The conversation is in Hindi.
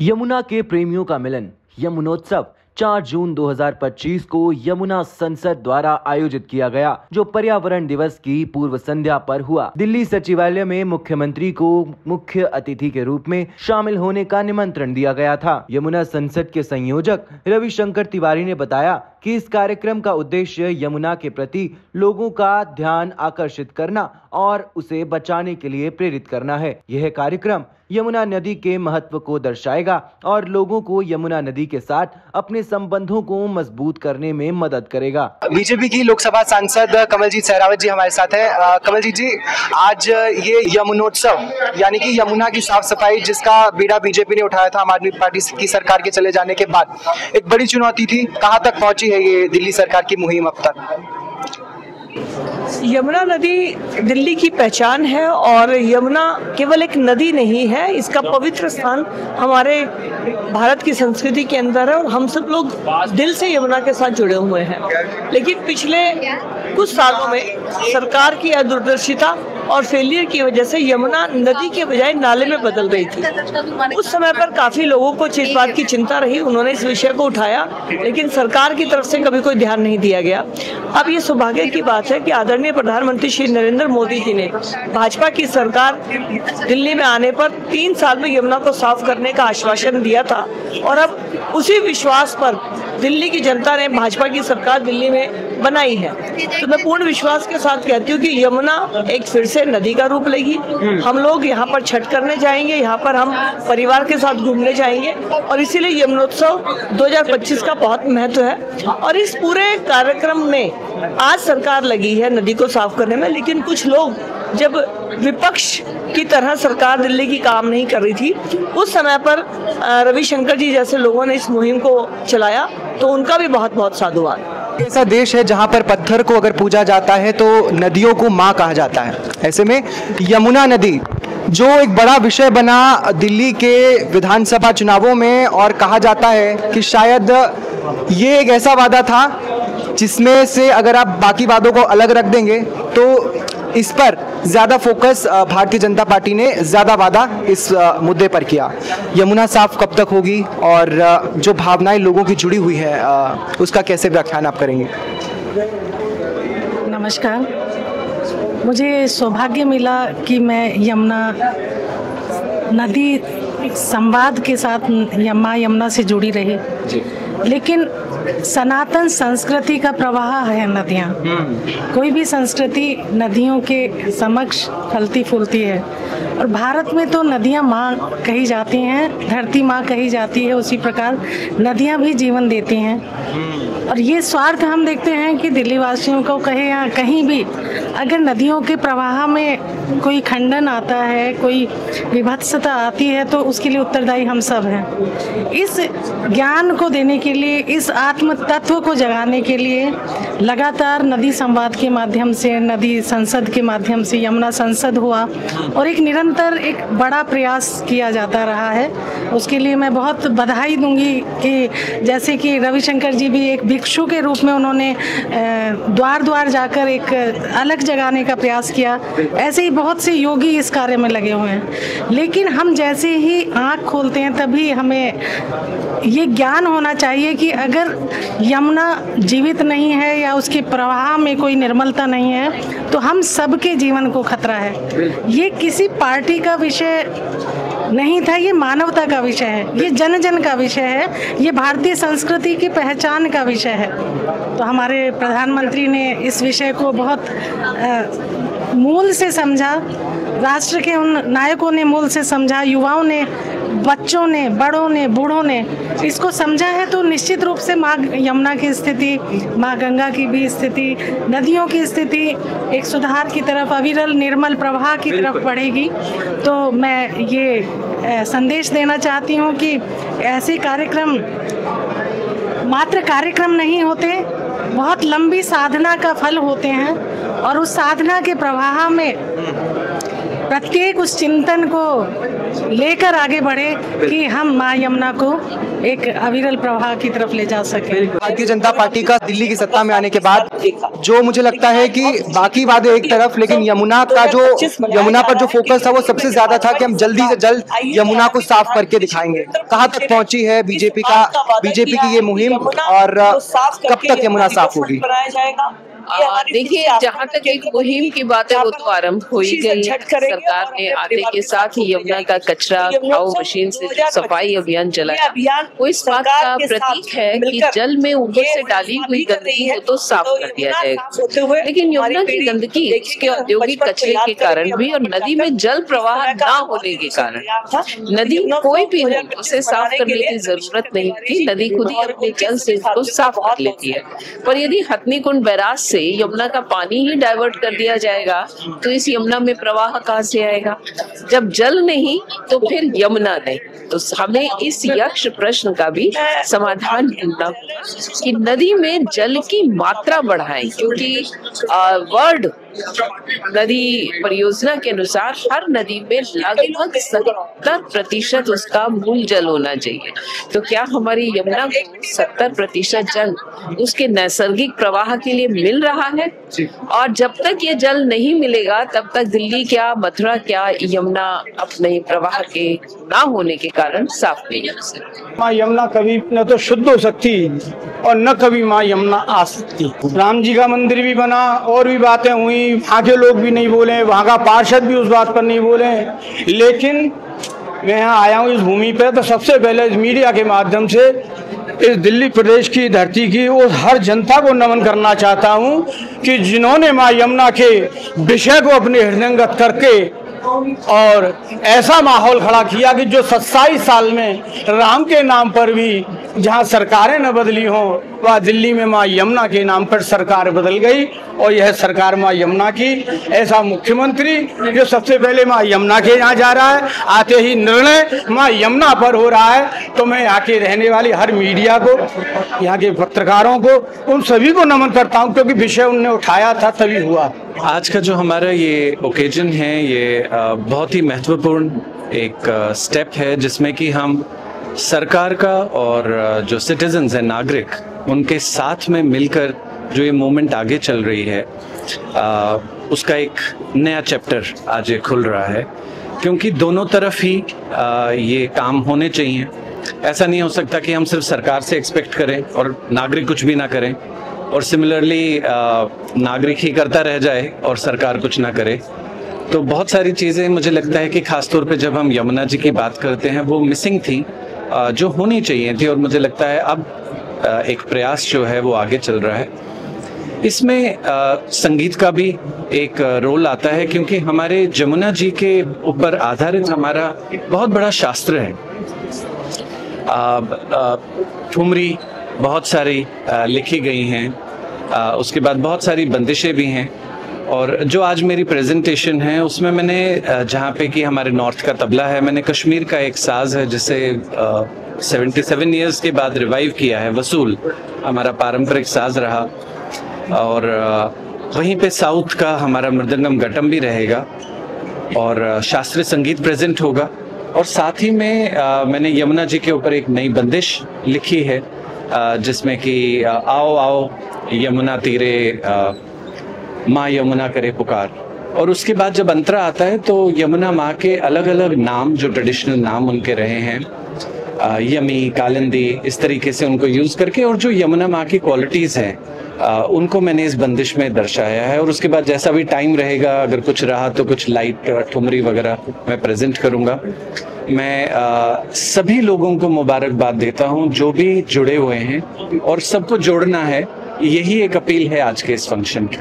यमुना के प्रेमियों का मिलन यमुनोत्सव 4 जून 2025 को यमुना संसद द्वारा आयोजित किया गया, जो पर्यावरण दिवस की पूर्व संध्या पर हुआ। दिल्ली सचिवालय में मुख्यमंत्री को मुख्य अतिथि के रूप में शामिल होने का निमंत्रण दिया गया था। यमुना संसद के संयोजक रविशंकर तिवारी ने बताया कि इस कार्यक्रम का उद्देश्य यमुना के प्रति लोगों का ध्यान आकर्षित करना और उसे बचाने के लिए प्रेरित करना है। यह कार्यक्रम यमुना नदी के महत्व को दर्शाएगा और लोगों को यमुना नदी के साथ अपने संबंधों को मजबूत करने में मदद करेगा। बीजेपी की लोकसभा सांसद कमलजीत सहरावत जी हमारे साथ हैं। कमलजीत जी, आज ये यमुनोत्सव यानी कि यमुना की साफ सफाई जिसका बीड़ा बीजेपी ने उठाया था आम आदमी पार्टी की सरकार के चले जाने के बाद, एक बड़ी चुनौती थी। कहां तक पहुंची है ये दिल्ली सरकार की मुहिम अब तक? यमुना नदी दिल्ली की पहचान है और यमुना केवल एक नदी नहीं है, इसका पवित्र स्थान हमारे भारत की संस्कृति के अंदर है और हम सब लोग दिल से यमुना के साथ जुड़े हुए हैं। लेकिन पिछले कुछ सालों में सरकार की अदूरदर्शिता और फेलियर की वजह से यमुना नदी के बजाय नाले में बदल गई थी। उस समय पर काफी लोगों को इस बात की चिंता रही, उन्होंने इस विषय को उठाया, लेकिन सरकार की तरफ से कभी कोई ध्यान नहीं दिया गया। अब ये सौभाग्य की बात है कि आदरणीय प्रधानमंत्री श्री नरेंद्र मोदी जी ने भाजपा की सरकार दिल्ली में आने पर 3 साल में यमुना को साफ करने का आश्वासन दिया था और अब उसी विश्वास पर दिल्ली की जनता ने भाजपा की सरकार दिल्ली में बनाई है। तो मैं पूर्ण विश्वास के साथ कहती हूँ कि यमुना एक फिर से नदी का रूप लेगी। हम लोग यहाँ पर छठ करने जाएंगे, यहाँ पर हम परिवार के साथ घूमने जाएंगे और इसीलिए यमुनोत्सव 2025 का बहुत महत्व है। और इस पूरे कार्यक्रम में आज सरकार लगी है नदी को साफ करने में, लेकिन कुछ लोग जब विपक्ष की तरह सरकार दिल्ली की काम नहीं कर रही थी, उस समय पर रविशंकर जी जैसे लोगों ने इस मुहिम को चलाया, तो उनका भी बहुत बहुत साधुवाद। ऐसा देश है जहां पर पत्थर को अगर पूजा जाता है तो नदियों को माँ कहा जाता है। ऐसे में यमुना नदी जो एक बड़ा विषय बना दिल्ली के विधानसभा चुनावों में, और कहा जाता है कि शायद ये एक ऐसा वादा था जिसमें से अगर आप बाकी वादों को अलग रख देंगे तो इस पर ज़्यादा फोकस भारतीय जनता पार्टी ने ज़्यादा वादा इस मुद्दे पर किया। यमुना साफ कब तक होगी और जो भावनाएं लोगों की जुड़ी हुई है उसका कैसे व्याख्यान आप करेंगे? नमस्कार, मुझे सौभाग्य मिला कि मैं यमुना नदी संवाद के साथ यमुना से जुड़ी रही जी। लेकिन सनातन संस्कृति का प्रवाह है नदियाँ। कोई भी संस्कृति नदियों के समक्ष फलती फूलती है और भारत में तो नदियाँ माँ कही जाती हैं, धरती माँ कही जाती है, उसी प्रकार नदियाँ भी जीवन देती हैं। और ये स्वार्थ हम देखते हैं कि दिल्ली वासियों को कहे या कहीं भी अगर नदियों के प्रवाह में कोई खंडन आता है, कोई विभत्सता आती है, तो उसके लिए उत्तरदायी हम सब हैं। इस ज्ञान को देने के लिए, इस आत्म तत्व को जगाने के लिए लगातार नदी संवाद के माध्यम से, नदी संसद के माध्यम से यमुना संसद हुआ और एक निरंतर एक बड़ा प्रयास किया जाता रहा है। उसके लिए मैं बहुत बधाई दूंगी कि जैसे कि रविशंकर जी भी एक भिक्षु के रूप में उन्होंने द्वार द्वार जाकर एक अलग जगाने का प्रयास किया, ऐसे ही बहुत से योगी इस कार्य में लगे हुए हैं। लेकिन हम जैसे ही आँख खोलते हैं तभी हमें ये ज्ञान होना चाहिए कि अगर यमुना जीवित नहीं है या उसके प्रवाह में कोई निर्मलता नहीं है तो हम सबके जीवन को खतरा है। ये किसी पार्टी का विषय नहीं था, ये मानवता का विषय है, ये जन जन का विषय है, ये भारतीय संस्कृति की पहचान का विषय है। तो हमारे प्रधानमंत्री ने इस विषय को बहुत मूल से समझा, राष्ट्र के उन नायकों ने मूल से समझा, युवाओं ने, बच्चों ने, बड़ों ने, बूढ़ों ने इसको समझा है। तो निश्चित रूप से माँ यमुना की स्थिति, माँ गंगा की भी स्थिति, नदियों की स्थिति एक सुधार की तरफ, अविरल निर्मल प्रवाह की तरफ बढ़ेगी। तो मैं ये संदेश देना चाहती हूँ कि ऐसे कार्यक्रम मात्र कार्यक्रम नहीं होते, बहुत लंबी साधना का फल होते हैं और उस साधना के प्रवाह में प्रत्येक उस चिंतन को लेकर आगे बढ़े कि हम माँ यमुना को एक अविरल प्रवाह की तरफ ले जा सके। भारतीय जनता पार्टी का दिल्ली की सत्ता में आने के बाद जो मुझे लगता है कि बाकी वादे एक तरफ, लेकिन यमुना पर जो फोकस था वो सबसे ज्यादा था कि हम जल्दी से जल्द यमुना को साफ करके दिखाएंगे। कहाँ तक पहुंची है बीजेपी की ये मुहिम और कब तक यमुना साफ होगी? देखिए, जहाँ तक एक मुहिम की बात है वो तो आरंभ हो ही गई है। सरकार ने आते के साथ ही यमुना का कचरा खाओ मशीन से सफाई अभियान चलाया। वो इस बात का प्रतीक है कि जल में ऊपर से डाली हुई गंदगी को तो साफ कर दिया जाएगा, लेकिन यमुना की गंदगी उसके औद्योगिक कचरे के कारण भी और नदी में जल प्रवाह न होने के कारण नदी कोई भी हो उसे साफ करने की जरूरत नहीं थी। नदी खुद ही अपने जल से उसको साफ कर लेती है। पर यदि हथनीकुंड बैराज से यमुना का पानी ही डाइवर्ट कर दिया जाएगा तो इस यमुना में प्रवाह कहाँ से आएगा? जब जल नहीं तो फिर यमुना नहीं। तो हमें इस यक्ष प्रश्न का भी समाधान ढूंढना होगा कि नदी में जल की मात्रा बढ़ाएं, क्योंकि वर्ल्ड नदी परियोजना के अनुसार हर नदी में लगभग 70% उसका मूल जल होना चाहिए। तो क्या हमारी यमुना को 70% जल उसके नैसर्गिक प्रवाह के लिए मिल रहा है? और जब तक ये जल नहीं मिलेगा तब तक दिल्ली क्या, मथुरा क्या, यमुना अपने प्रवाह के ना होने के कारण साफ नहीं हो सकती। माँ यमुना कभी न तो शुद्ध हो सकती और न कभी माँ यमुना आ सकती। राम जी का मंदिर भी बना और भी बातें हुई, वहाँ के लोग भी नहीं बोले, वहाँ का पार्षद भी उस बात पर नहीं बोले, लेकिन मैं यहाँ आया हूँ इस भूमि पे तो सबसे पहले इस मीडिया के माध्यम से इस दिल्ली प्रदेश की धरती की उस हर जनता को नमन करना चाहता हूँ कि जिन्होंने माँ यमुना के विषय को अपने हृदयंगत करके और ऐसा माहौल खड़ा किया कि जो 27 साल में राम के नाम पर भी जहां सरकारें न बदली हों, वह दिल्ली में मां यमुना के नाम पर सरकार बदल गई और यह सरकार मां यमुना की। ऐसा मुख्यमंत्री जो सबसे पहले मां यमुना के यहाँ जा रहा है, आते ही निर्णय मां यमुना पर हो रहा है। तो मैं यहाँ के रहने वाली हर मीडिया को, यहाँ के पत्रकारों को, उन सभी को नमन करता हूँ, क्योंकि विषय उनने उठाया था तभी हुआ। आज का जो हमारा ये ओकेजन है ये बहुत ही महत्वपूर्ण एक स्टेप है, जिसमें कि हम सरकार का और जो सिटीजन्स हैं, नागरिक, उनके साथ में मिलकर जो ये मूवमेंट आगे चल रही है उसका एक नया चैप्टर आज ये खुल रहा है। क्योंकि दोनों तरफ ही ये काम होने चाहिए। ऐसा नहीं हो सकता कि हम सिर्फ सरकार से एक्सपेक्ट करें और नागरिक कुछ भी ना करें, और सिमिलरली नागरिक ही करता रह जाए और सरकार कुछ ना करे। तो बहुत सारी चीज़ें मुझे लगता है कि खासतौर पे जब हम यमुना जी की बात करते हैं वो मिसिंग थी, जो होनी चाहिए थी, और मुझे लगता है अब एक प्रयास जो है वो आगे चल रहा है। इसमें संगीत का भी एक रोल आता है, क्योंकि हमारे यमुना जी के ऊपर आधारित हमारा बहुत बड़ा शास्त्र है। ठुमरी बहुत सारी लिखी गई हैं, उसके बाद बहुत सारी बंदिशें भी हैं। और जो आज मेरी प्रेजेंटेशन है उसमें मैंने जहाँ पे कि हमारे नॉर्थ का तबला है, मैंने कश्मीर का एक साज है जिसे 77 इयर्स के बाद रिवाइव किया है, वसूल हमारा पारंपरिक साज रहा। और वहीं पे साउथ का हमारा मृदंगम घटम भी रहेगा और शास्त्रीय संगीत प्रेजेंट होगा। और साथ ही में मैंने यमुना जी के ऊपर एक नई बंदिश लिखी है जिसमें कि आओ आओ यमुना तीरे माँ यमुना करे पुकार। और उसके बाद जब अंतरा आता है तो यमुना माँ के अलग अलग नाम, जो ट्रेडिशनल नाम उनके रहे हैं, यमी, कालिंदी, इस तरीके से उनको यूज करके, और जो यमुना माँ की क्वालिटीज हैं उनको मैंने इस बंदिश में दर्शाया है। और उसके बाद जैसा भी टाइम रहेगा, अगर कुछ रहा तो कुछ लाइट ठुमरी वगैरह मैं प्रेजेंट करूँगा। मैं सभी लोगों को मुबारकबाद देता हूँ जो भी जुड़े हुए हैं, और सबको जोड़ना है, यही एक अपील है आज के इस फंक्शन की।